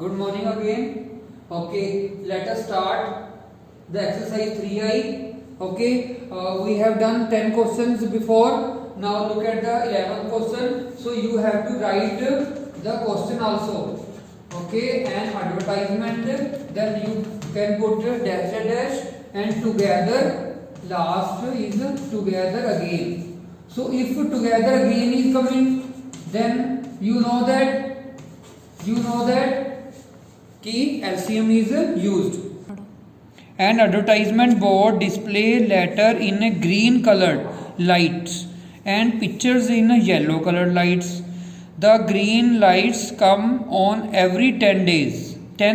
Good morning again. Okay, let us start the exercise 3I. Okay, we have done 10 questions before. Now look at the 11th question. So you have to write the question also. Okay, and advertisement. Then you can put dash dash and together. Last is together again. So if together again is coming, then you know that key LCM is used. An advertisement board display letter in a green colored lights and pictures in a yellow colored lights. The green lights come on every 10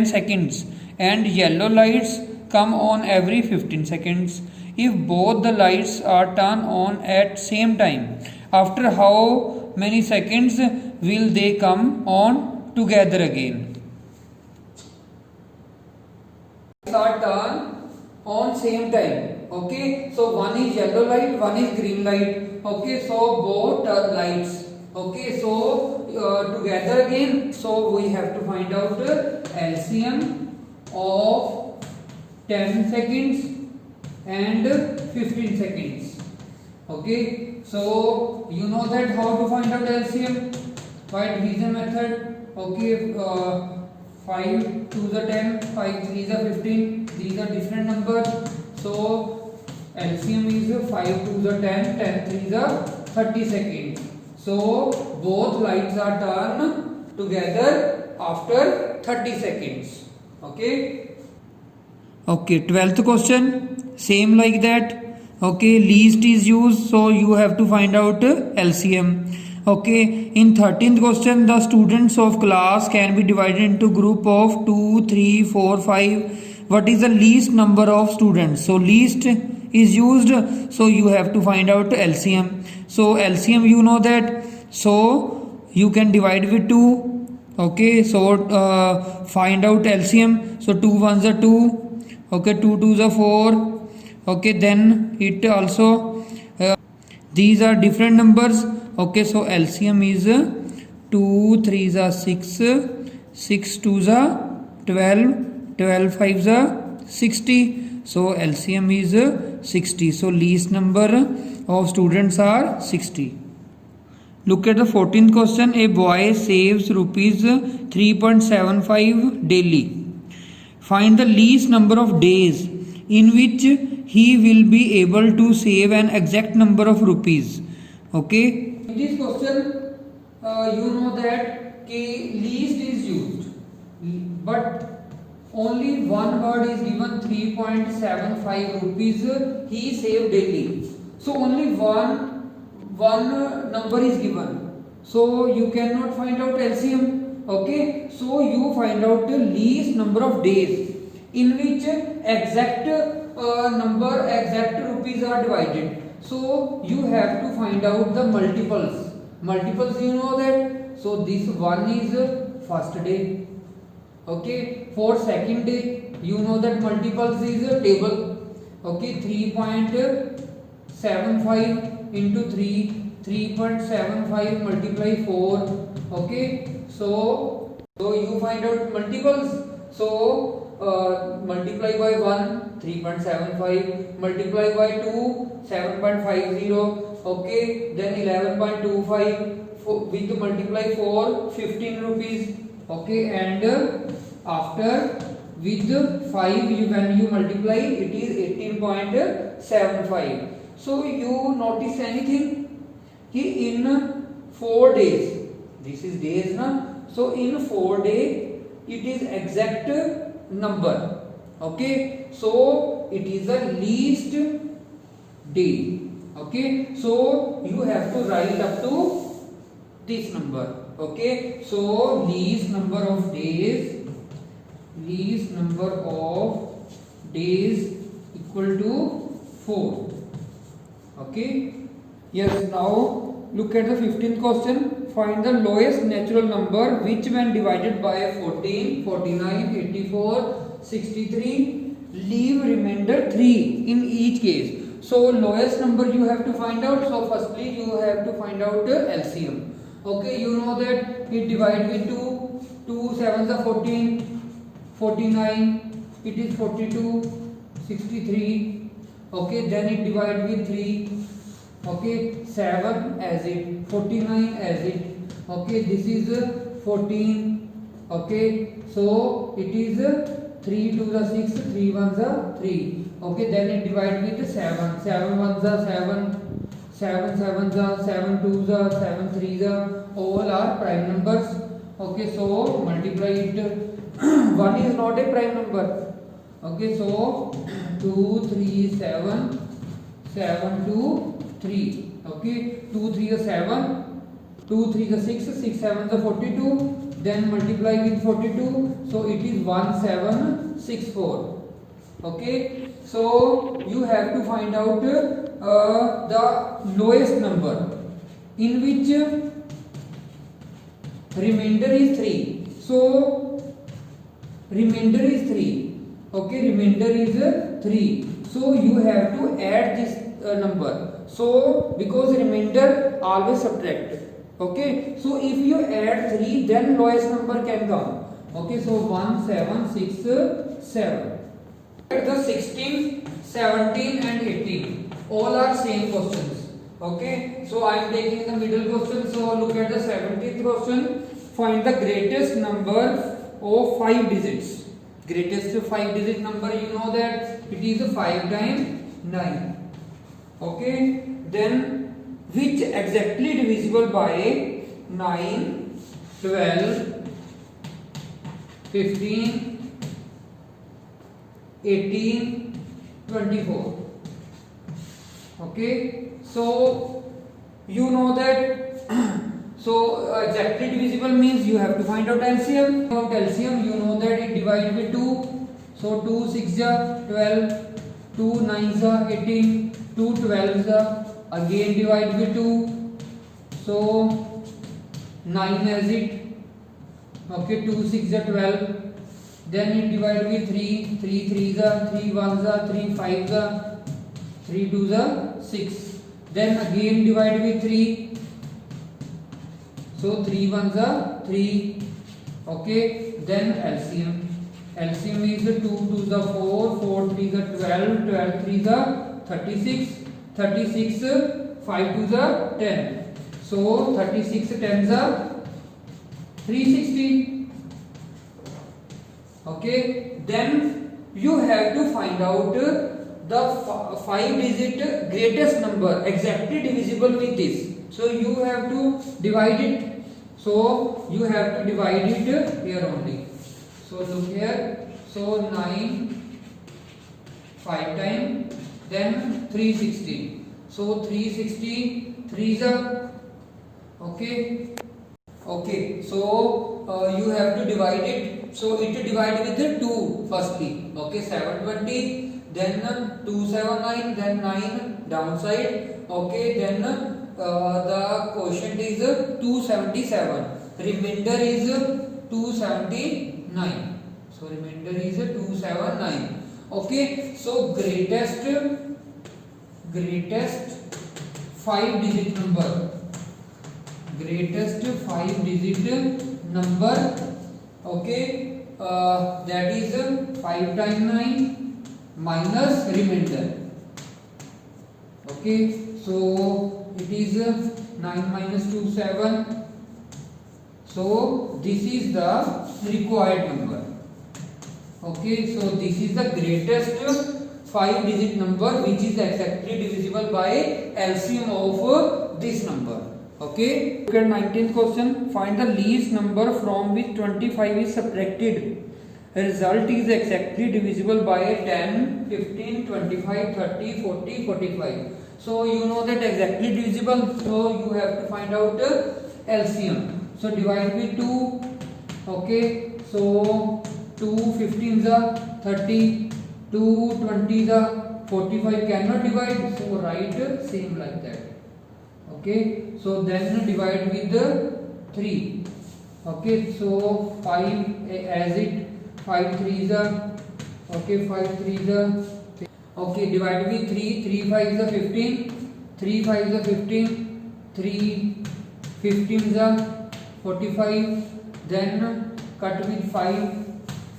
seconds, and yellow lights come on every 15 seconds. If both the lights are turned on at same time, after how many seconds will they come on together again? Are turned on same time. Okay, so one is yellow light, one is green light. Okay, so both lights. Okay, so together again, so we have to find out LCM of 10 seconds and 15 seconds. Okay, so you know that how to find out LCM by division method. Okay, 5 to the 10, 5 3 the 15. These are different numbers. So LCM is 5 to the 10, 10 3 the 30 seconds. So both lights are turned together after 30 seconds. Okay. Okay, 12th question, same like that. Okay, least is used, so you have to find out LCM. Okay, in 13th question, the students of class can be divided into group of 2, 3, 4, 5. What is the least number of students? So least is used, so you have to find out LCM. So LCM you know that, so you can divide with 2. Okay, so find out LCM. So 2 ones are 2. Okay, 2 twos are 4. Okay, then it also these are different numbers. Okay, so LCM is 2 3s are 6, 6 2s are 12, 12 5s are 60. So LCM is 60. So least number of students are 60. Look at the 14th question. A boy saves rupees 3.75 daily. Find the least number of days in which he will be able to save an exact number of rupees. Okay. In this question, you know that least is used, but only one word is given 3.75 rupees he saved daily. So only one number is given. So you cannot find out LCM. Okay. So you find out the least number of days in which exact rupees are divided. So you have to find out the multiples. Multiples you know that. So this one is first day. Okay. For second day you know that multiples is a table. Okay. 3.75 into 3. 3.75 multiply 4. Okay. So you find out multiples. So multiply by 1, 3.75, multiply by 2, 7.50, okay, then 11.25, with multiply 4, 15 rupees, okay, and after with 5 when you multiply it is 18.75. So you notice anything? In 4 days, this is days na, so in 4 days it is exact number. Okay, so it is the least day. Okay, so you have to write up to this number. Okay, so least number of days equal to 4. Okay, yes. Now look at the 15th question. Find the lowest natural number which when divided by 14, 49, 84, 63 leave remainder 3 in each case. So lowest number you have to find out. So firstly you have to find out LCM. Okay, you know that it divide with 2. 2 7s are 14, 49, it is 42, 63. Okay, then it divide with 3. Okay, 7 as it, 49 as it. Okay, this is 14. Okay, so it is 3 to the 6, 3 1s are 3. Okay, then it divide with 7. 7 1s are 7, 7 7s are 7 2s are 7 3s are, all are prime numbers. Okay, so multiply it. 1 is not a prime number. Okay, so 2 3 7, 7 2 3. Okay, 2 3 is 7, 2 3 is 6, 6 7 is 42. Then multiply with 42, so it is 1764. Okay, so you have to find out the lowest number in which remainder is 3. So remainder is 3. Okay, remainder is 3. So you have to add this number. So because remainder always subtract. Okay, so if you add 3, then lowest number can come. Okay, so 1767. The 16, 17 and 18 all are same questions. Okay, so I am taking the middle question. So look at the 17th question. Find the greatest number of 5 digits. Greatest 5 digit number, you know that it is 5 times 9. Okay, then which exactly divisible by 9, 12, 15, 18, 24. Okay, so you know that so exactly divisible means you have to find out LCM. Of LCM, you know that it divides with 2. So 2 6 are 12, 2 9s are 18, 2 12s are again divide with 2, so 9 as it. Okay, 2 6 are 12. Then it divide with 3, 3 3s are 3 1s are 3 5s are 3 2s are 6. Then again divide with 3, so 3 1s are 3. Okay, then LCM. LCM is 2 2s are 4, 4 3s are 12, 12 3s are 36. 36, 5 2s are 10. So 36 10s are 360. Okay, then you have to find out the 5 digit greatest number exactly divisible with this. So you have to divide it. So you have to divide it here only. So look here. So 9 5 times, then 360. So 360 3s are. Okay. Okay. So you have to divide it. So it divide with the 2 firstly. Okay. 720. Then 279. Then 9 downside. Okay. Then the quotient is 277. Remainder is 279. So remainder is 279. Okay. So greatest 5 digit number. Greatest 5 digit number. Okay. That is 5 times 9 minus remainder. Okay. So it is 9 minus 2 7. So this is the required number. Okay, so this is the greatest 5 digit number which is exactly divisible by LCM of this number. Okay, look at 19th question. Find the least number from which 25 is subtracted. The result is exactly divisible by 10, 15, 25, 30, 40, 45. So you know that exactly divisible, so you have to find out LCM. So divide with 2. Okay, so 2 15s are 30, 2 20s are 45. Cannot divide, so write same like that. Okay, so then divide with the 3. Okay, so 5 as it, 5 3s are. Okay, 5 3s are. Okay, divide with 3, 3 5s are 15, 3 5s are 15, 3 15s are 45, then cut with 5,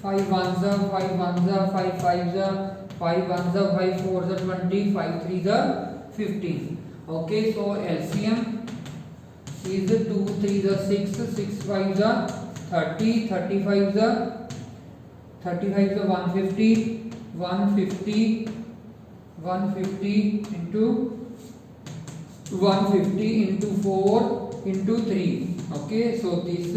5 ones are 5 ones are 5 fives are 5 ones are 5 fours are 20, 5 threes are 15. Okay, so LCM is 2 3s are 6, 6 5s are 30, 35s are 150, 150 into 150 into 4 into 3. Okay, so this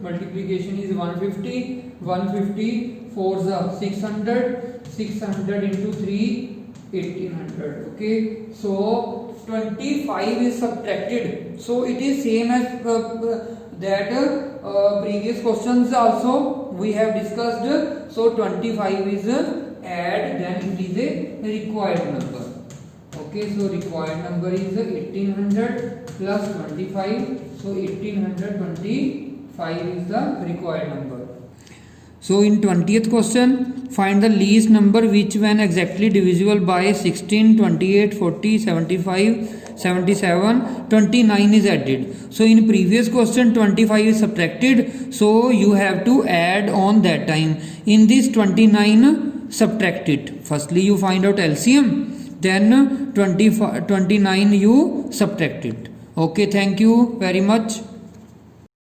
multiplication is 150, 150 4s are 600, 600 into 3 1800. Okay, so 25 is subtracted, so it is same as that previous questions also we have discussed. So 25 is add, then it is a required number. Okay, so required number is 1800 plus 25, so 1825 is the required number. So in 20th question, find the least number which when exactly divisible by 16, 28, 40, 75, 77, 29 is added. So in previous question 25 is subtracted, so you have to add on that time. In this 29 subtract it. Firstly you find out LCM, then 29 you subtract it. Okay, thank you very much.